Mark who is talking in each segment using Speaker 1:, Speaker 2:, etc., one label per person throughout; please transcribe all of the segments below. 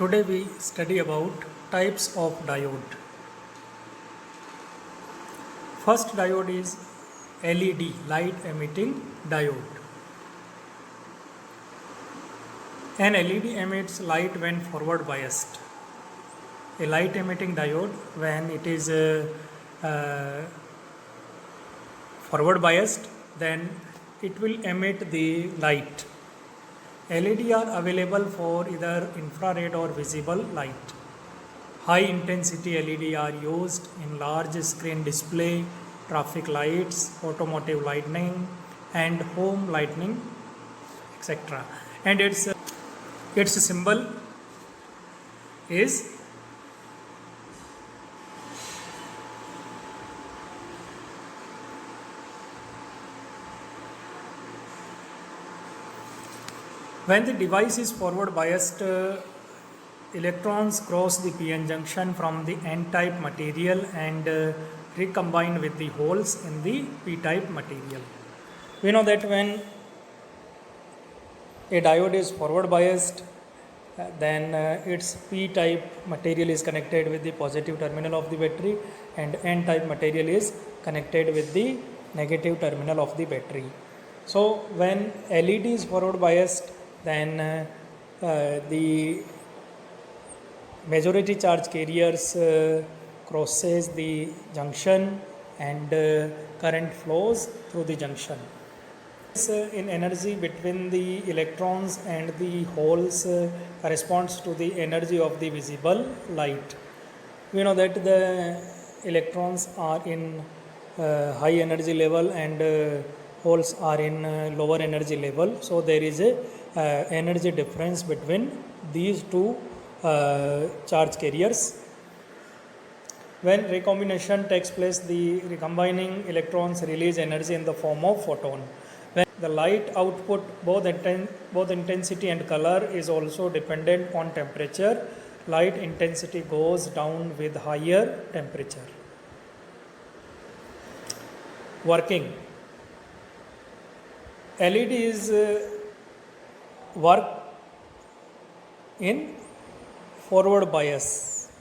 Speaker 1: Today we study about types of diode. First diode is LED, light emitting diode. An LED emits light when forward biased. A light emitting diode, when it is forward biased, then it will emit the light. LED are available for either infrared or visible light. High intensity LED are used in large screen display, traffic lights, automotive lighting, and home lighting, etc. And its symbol is when the device is forward biased. Electrons cross the p-n junction from the n-type material and recombine with the holes in the p-type material. We know that when a diode is forward biased, then its p-type material is connected with the positive terminal of the battery and n-type material is connected with the negative terminal of the battery. So when LED is forward biased, then the majority charge carriers crosses the junction and current flows through the junction. In energy between the electrons and the holes corresponds to the energy of the visible light. We know that the electrons are in high energy level and holes are in lower energy level. So there is a energy difference between these two charge carriers. When recombination takes place, the recombining electrons release energy in the form of photon. When the light output, both intensity and color, is also dependent on temperature, light intensity goes down with higher temperature. Working. LEDs work in forward bias.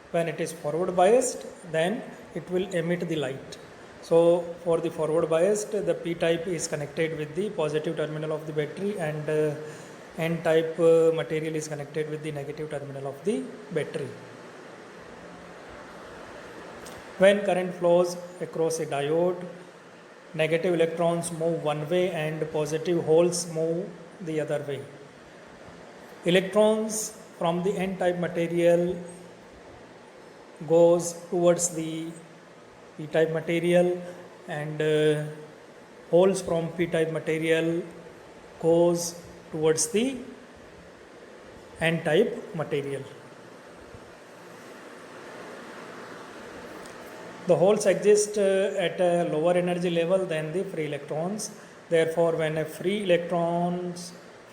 Speaker 1: When it is forward biased, then it will emit the light. So for the forward biased, the p-type is connected with the positive terminal of the battery and n-type material is connected with the negative terminal of the battery. When current flows across a diode, negative electrons move one way and positive holes move the other way. Electrons from the n-type material goes towards the p-type material and holes from p-type material goes towards the n-type material. The holes exist at a lower energy level than the free electrons. Therefore, when a free electron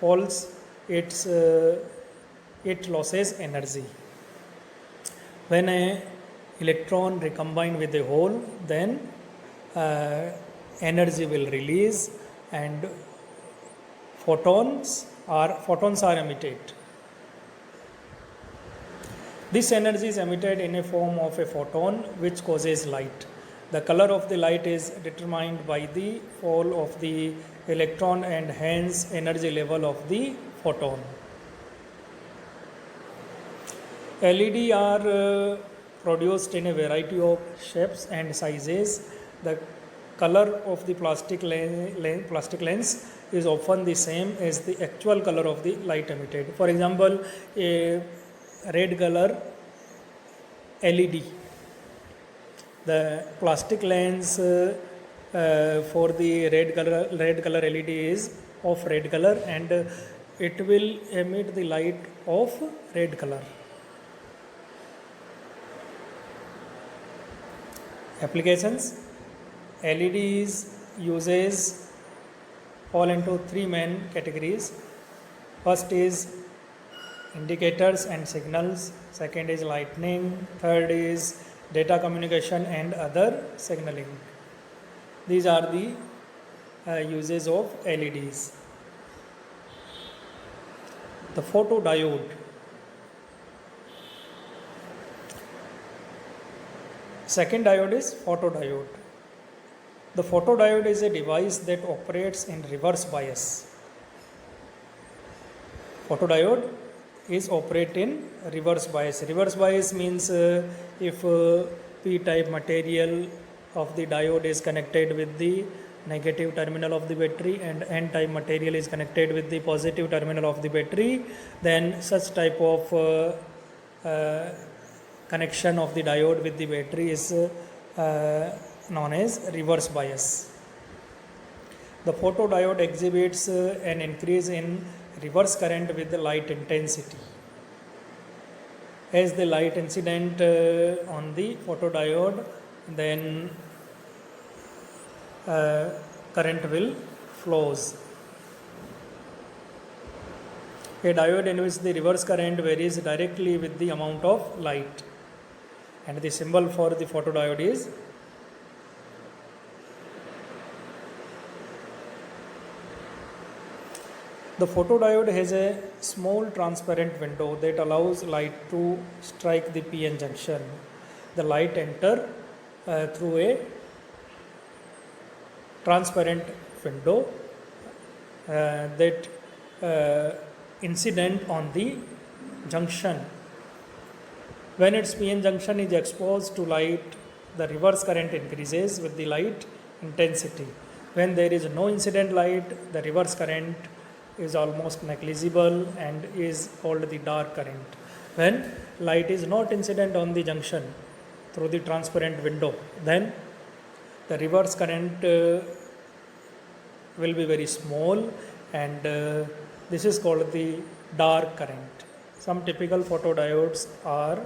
Speaker 1: falls, it loses energy. When a electron recombine with a hole, then energy will release and photons are emitted. This energy is emitted in a form of a photon which causes light. The color of the light is determined by the fall of the electron and hence energy level of the photon. LED are produced in a variety of shapes and sizes. The color of the plastic lens is often the same as the actual color of the light emitted. For example, a red color LED. The plastic lens for the red color LED is of red color and it will emit the light of red color. Applications. LEDs uses fall into three main categories. First is indicators and signals, second is lightning, third is data communication and other signaling. These are the uses of LEDs. The photodiode. Second diode is photodiode. The photodiode is a device that operates in reverse bias. Photodiode is operate in reverse bias. Reverse bias means if p-type material of the diode is connected with the negative terminal of the battery and n-type material is connected with the positive terminal of the battery, then such type of connection of the diode with the battery is known as reverse bias. The photodiode exhibits an increase in reverse current with the light intensity. As the light incident on the photodiode, then current will flows. A diode in which the reverse current varies directly with the amount of light, and the symbol for the photodiode is the photodiode has a small transparent window that allows light to strike the PN junction. The light enter through a transparent window that incident on the junction. When its PN junction is exposed to light, the reverse current increases with the light intensity. When there is no incident light, the reverse current is almost negligible and is called the dark current. When light is not incident on the junction through the transparent window, then the reverse current will be very small, and this is called the dark current. Some typical photodiodes are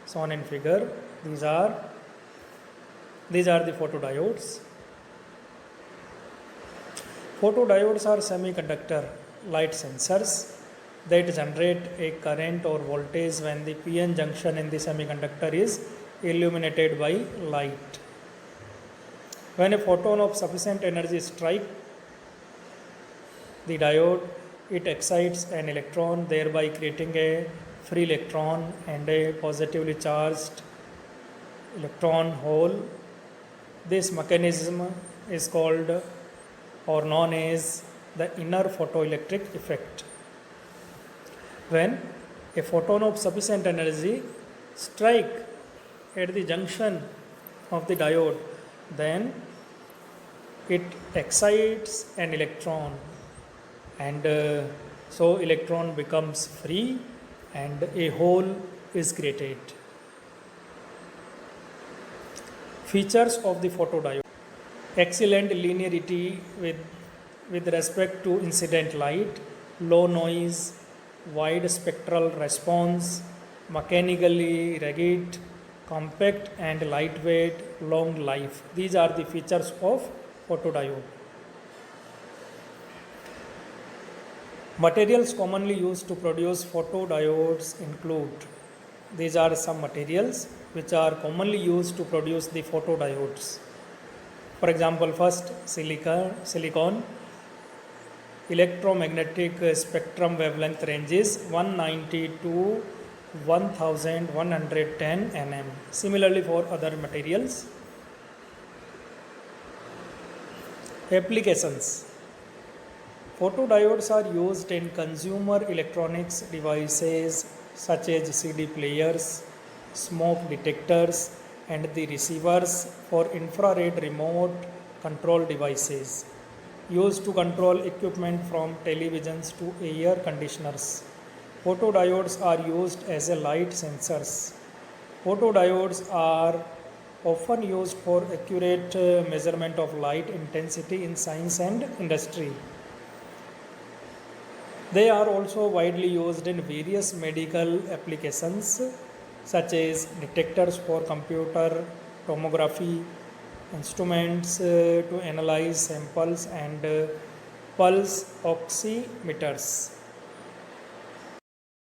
Speaker 1: shown in figure. These are the photodiodes. Photodiodes are semiconductor light sensors that generate a current or voltage when the PN junction in the semiconductor is illuminated by light. When a photon of sufficient energy strikes the diode, it excites an electron, thereby creating a free electron and a positively charged electron hole. This mechanism is called or known as the inner photoelectric effect. When a photon of sufficient energy strikes at the junction of the diode, then it excites an electron, and so electron becomes free and a hole is created. Features of the photodiode: excellent linearity with respect to incident light, low noise, wide spectral response, mechanically rugged, compact and lightweight, long life. These are the features of photodiode. Materials commonly used to produce photodiodes include, these are some materials which are commonly used to produce the photodiodes. For example, first silicon. Electromagnetic spectrum wavelength ranges 190 to 1110 nm. Similarly for other materials. Applications: photodiodes are used in consumer electronics devices such as CD players, smoke detectors, and the receivers for infrared remote control devices used to control equipment from televisions to air conditioners. Photodiodes are used as a light sensors. Photodiodes are often used for accurate measurement of light intensity in science and industry. They are also widely used in various medical applications such as detectors for computer tomography, instruments to analyze samples, and pulse oximeters.